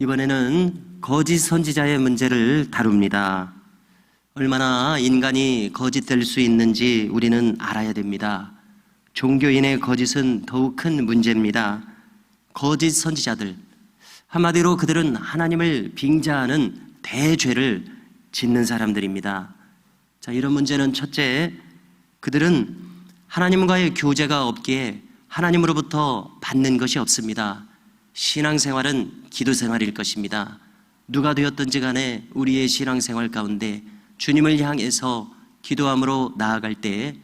이번에는 거짓 선지자의 문제를 다룹니다. 얼마나 인간이 거짓될 수 있는지 우리는 알아야 됩니다. 종교인의 거짓은 더욱 큰 문제입니다. 거짓 선지자들, 한마디로 그들은 하나님을 빙자하는 대죄를 짓는 사람들입니다. 자, 이런 문제는 첫째, 그들은 하나님과의 교제가 없기에 하나님으로부터 받는 것이 없습니다. 신앙생활은 기도생활일 것입니다. 누가 되었든지 간에 우리의 신앙생활 가운데 주님을 향해서 기도함으로 나아갈 때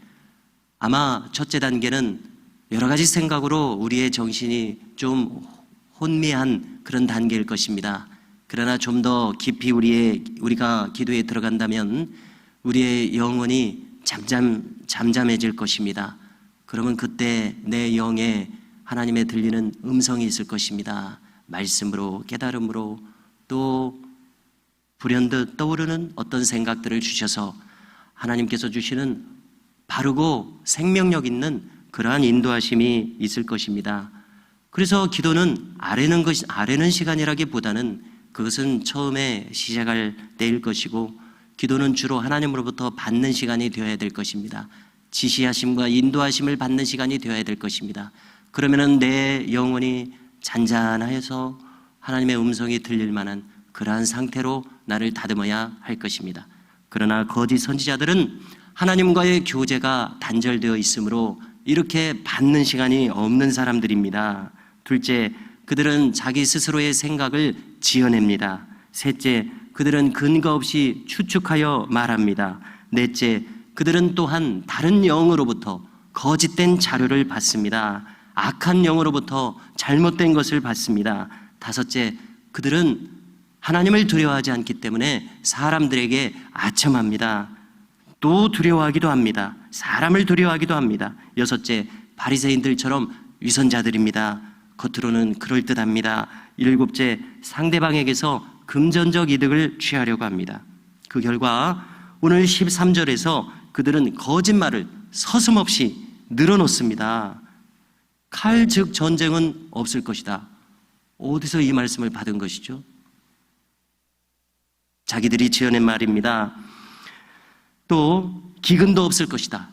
아마 첫째 단계는 여러 가지 생각으로 우리의 정신이 좀 혼미한 그런 단계일 것입니다. 그러나 좀 더 깊이 우리가 기도에 들어간다면 우리의 영혼이 잠잠해질 것입니다. 그러면 그때 내 영에 하나님의 들리는 음성이 있을 것입니다. 말씀으로, 깨달음으로, 또 불현듯 떠오르는 어떤 생각들을 주셔서 하나님께서 주시는 바르고 생명력 있는 그러한 인도하심이 있을 것입니다. 그래서 기도는 아뢰는 시간이라기보다는 그것은 처음에 시작할 때일 것이고, 기도는 주로 하나님으로부터 받는 시간이 되어야 될 것입니다. 지시하심과 인도하심을 받는 시간이 되어야 될 것입니다. 그러면은 내 영혼이 잔잔하여서 하나님의 음성이 들릴 만한 그러한 상태로 나를 다듬어야 할 것입니다. 그러나 거짓 선지자들은 하나님과의 교제가 단절되어 있으므로 이렇게 받는 시간이 없는 사람들입니다. 둘째, 그들은 자기 스스로의 생각을 지어냅니다. 셋째, 그들은 근거 없이 추측하여 말합니다. 넷째, 그들은 또한 다른 영으로부터 거짓된 자료를 받습니다. 악한 영으로부터 잘못된 것을 받습니다. 다섯째, 그들은 하나님을 두려워하지 않기 때문에 사람들에게 아첨합니다. 또 두려워하기도 합니다. 사람을 두려워하기도 합니다. 여섯째, 바리새인들처럼 위선자들입니다. 겉으로는 그럴듯합니다. 일곱째, 상대방에게서 금전적 이득을 취하려고 합니다. 그 결과 오늘 13절에서 그들은 거짓말을 서슴없이 늘어놓습니다. 칼 즉 전쟁은 없을 것이다. 어디서 이 말씀을 받은 것이죠? 자기들이 지어낸 말입니다. 또 기근도 없을 것이다.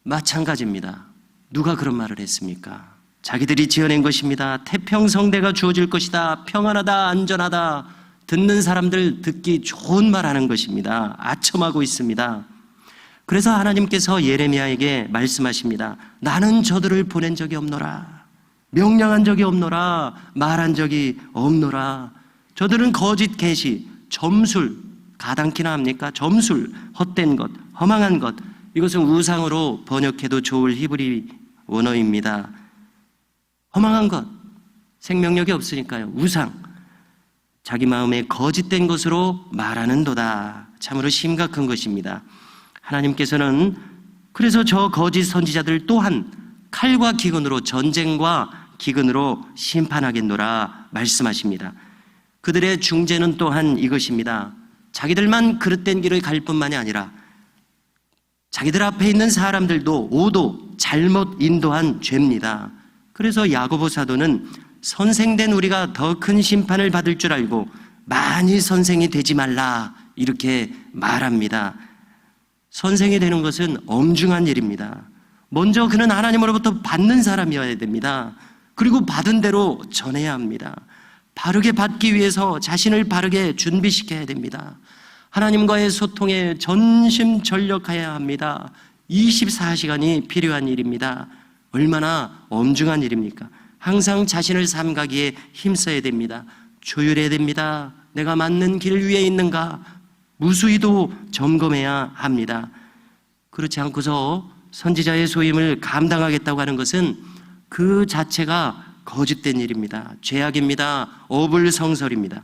마찬가지입니다. 누가 그런 말을 했습니까? 자기들이 지어낸 것입니다. 태평성대가 주어질 것이다. 평안하다, 안전하다. 듣는 사람들 듣기 좋은 말 하는 것입니다. 아첨하고 있습니다. 그래서 하나님께서 예레미야에게 말씀하십니다. 나는 저들을 보낸 적이 없노라. 명령한 적이 없노라. 말한 적이 없노라. 저들은 거짓 계시, 점술, 가당키나 합니까? 점술, 헛된 것, 허망한 것. 이것은 우상으로 번역해도 좋을 히브리 원어입니다. 허망한 것, 생명력이 없으니까요. 우상, 자기 마음에 거짓된 것으로 말하는도다. 참으로 심각한 것입니다. 하나님께서는 그래서 저 거짓 선지자들 또한 칼과 기근으로, 전쟁과 기근으로 심판하겠노라 말씀하십니다. 그들의 중재는 또한 이것입니다. 자기들만 그릇된 길을 갈 뿐만이 아니라 자기들 앞에 있는 사람들도 오도 잘못 인도한 죄입니다. 그래서 야고보 사도는 선생된 우리가 더 큰 심판을 받을 줄 알고 많이 선생이 되지 말라 이렇게 말합니다. 선생이 되는 것은 엄중한 일입니다. 먼저 그는 하나님으로부터 받는 사람이어야 됩니다. 그리고 받은 대로 전해야 합니다. 바르게 받기 위해서 자신을 바르게 준비시켜야 됩니다. 하나님과의 소통에 전심전력해야 합니다. 24시간이 필요한 일입니다. 얼마나 엄중한 일입니까? 항상 자신을 삼가기에 힘써야 됩니다. 조율해야 됩니다. 내가 맞는 길 위에 있는가? 무수히도 점검해야 합니다. 그렇지 않고서 선지자의 소임을 감당하겠다고 하는 것은 그 자체가 거짓된 일입니다. 죄악입니다. 어불성설입니다.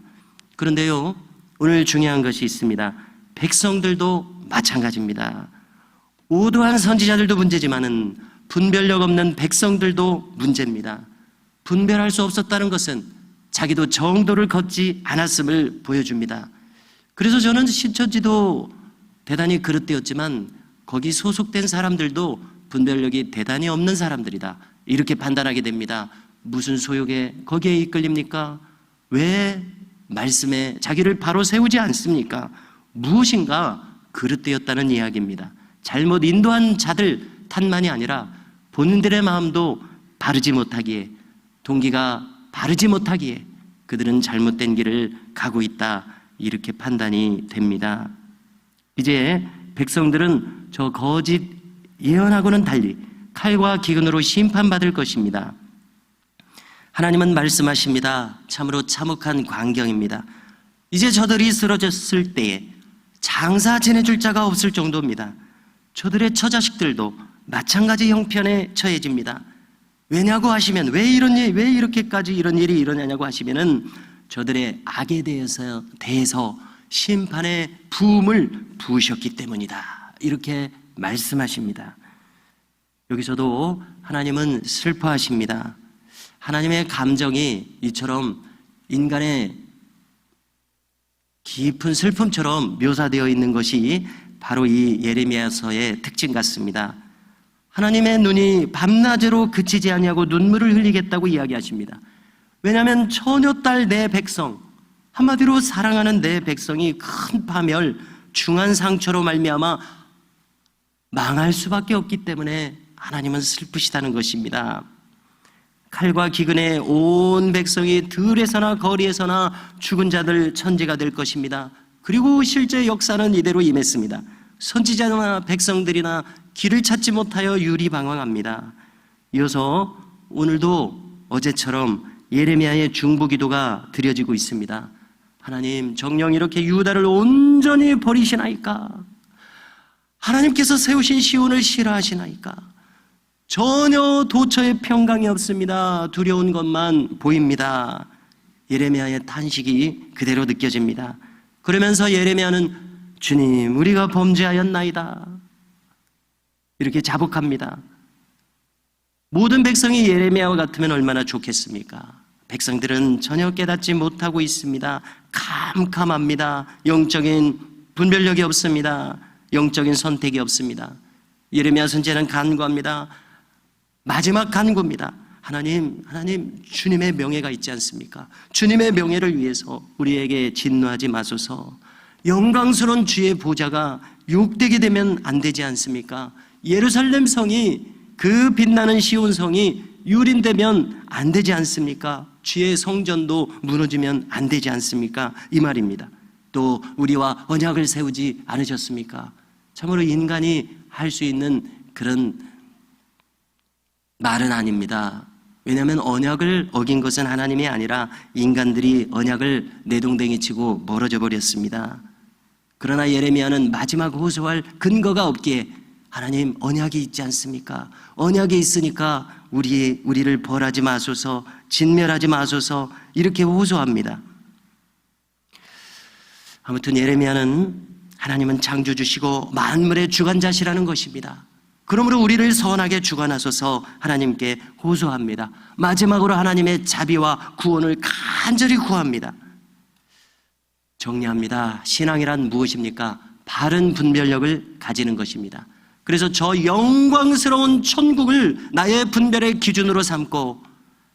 그런데요, 오늘 중요한 것이 있습니다. 백성들도 마찬가지입니다. 오도한 선지자들도 문제지만은 분별력 없는 백성들도 문제입니다. 분별할 수 없었다는 것은 자기도 정도를 걷지 않았음을 보여줍니다. 그래서 저는 신천지도 대단히 그릇되었지만 거기 소속된 사람들도 분별력이 대단히 없는 사람들이다. 이렇게 판단하게 됩니다. 무슨 소욕에 거기에 이끌립니까? 왜 말씀에 자기를 바로 세우지 않습니까? 무엇인가 그릇되었다는 이야기입니다. 잘못 인도한 자들 탓만이 아니라 본인들의 마음도 바르지 못하기에, 동기가 바르지 못하기에 그들은 잘못된 길을 가고 있다, 이렇게 판단이 됩니다. 이제 백성들은 저 거짓 예언하고는 달리 칼과 기근으로 심판받을 것입니다. 하나님은 말씀하십니다. 참으로 참혹한 광경입니다. 이제 저들이 쓰러졌을 때에 장사 지내줄 자가 없을 정도입니다. 저들의 처자식들도 마찬가지 형편에 처해집니다. 왜냐고 하시면, 왜 이렇게까지 이런 일이 일어나냐고 하시면은 저들의 악에 대해서 심판의 부음을 부으셨기 때문이다, 이렇게 말씀하십니다. 여기서도 하나님은 슬퍼하십니다. 하나님의 감정이 이처럼 인간의 깊은 슬픔처럼 묘사되어 있는 것이 바로 이 예레미야서의 특징 같습니다. 하나님의 눈이 밤낮으로 그치지 아니하고 눈물을 흘리겠다고 이야기하십니다. 왜냐하면 처녀딸 내 백성, 한마디로 사랑하는 내 백성이 큰 파멸, 중한 상처로 말미암아 망할 수밖에 없기 때문에 하나님은 슬프시다는 것입니다. 칼과 기근에 온 백성이 들에서나 거리에서나 죽은 자들 천지가 될 것입니다. 그리고 실제 역사는 이대로 임했습니다. 선지자나 백성들이나 길을 찾지 못하여 유리방황합니다. 이어서 오늘도 어제처럼 예레미야의 중보기도가 드려지고 있습니다. 하나님, 정녕 이렇게 유다를 온전히 버리시나이까? 하나님께서 세우신 시온을 싫어하시나이까? 전혀 도처에 평강이 없습니다. 두려운 것만 보입니다. 예레미야의 탄식이 그대로 느껴집니다. 그러면서 예레미야는 주님, 우리가 범죄하였나이다, 이렇게 자복합니다. 모든 백성이 예레미야와 같으면 얼마나 좋겠습니까? 백성들은 전혀 깨닫지 못하고 있습니다. 캄캄합니다. 영적인 분별력이 없습니다. 영적인 선택이 없습니다. 예레미야 선지자는 간구합니다. 마지막 간구입니다. 하나님, 주님의 명예가 있지 않습니까? 주님의 명예를 위해서 우리에게 진노하지 마소서. 영광스러운 주의 보좌가 욕되게 되면 안 되지 않습니까? 예루살렘 성이, 그 빛나는 시온 성이 유린되면 안 되지 않습니까? 주의 성전도 무너지면 안 되지 않습니까? 이 말입니다. 또 우리와 언약을 세우지 않으셨습니까? 참으로 인간이 할 수 있는 그런 말은 아닙니다. 왜냐하면 언약을 어긴 것은 하나님이 아니라 인간들이 언약을 내동댕이 치고 멀어져 버렸습니다. 그러나 예레미야는 마지막 호소할 근거가 없기에 하나님, 언약이 있지 않습니까? 언약이 있으니까 우리를 벌하지 마소서, 진멸하지 마소서, 이렇게 호소합니다. 아무튼 예레미야는 하나님은 창조주시고 만물의 주관자시라는 것입니다. 그러므로 우리를 선하게 주관하소서 하나님께 호소합니다. 마지막으로 하나님의 자비와 구원을 간절히 구합니다. 정리합니다. 신앙이란 무엇입니까? 바른 분별력을 가지는 것입니다. 그래서 저 영광스러운 천국을 나의 분별의 기준으로 삼고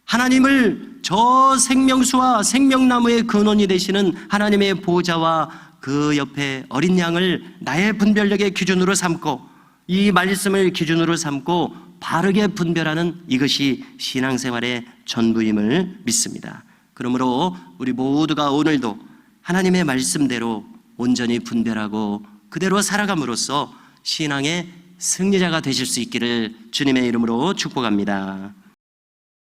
하나님을 저 생명수와 생명나무의 근원이 되시는 하나님의 보좌와 그 옆에 어린 양을 나의 분별력의 기준으로 삼고 이 말씀을 기준으로 삼고 바르게 분별하는 이것이 신앙생활의 전부임을 믿습니다. 그러므로 우리 모두가 오늘도 하나님의 말씀대로 온전히 분별하고 그대로 살아감으로써 신앙의 승리자가 되실 수 있기를 주님의 이름으로 축복합니다.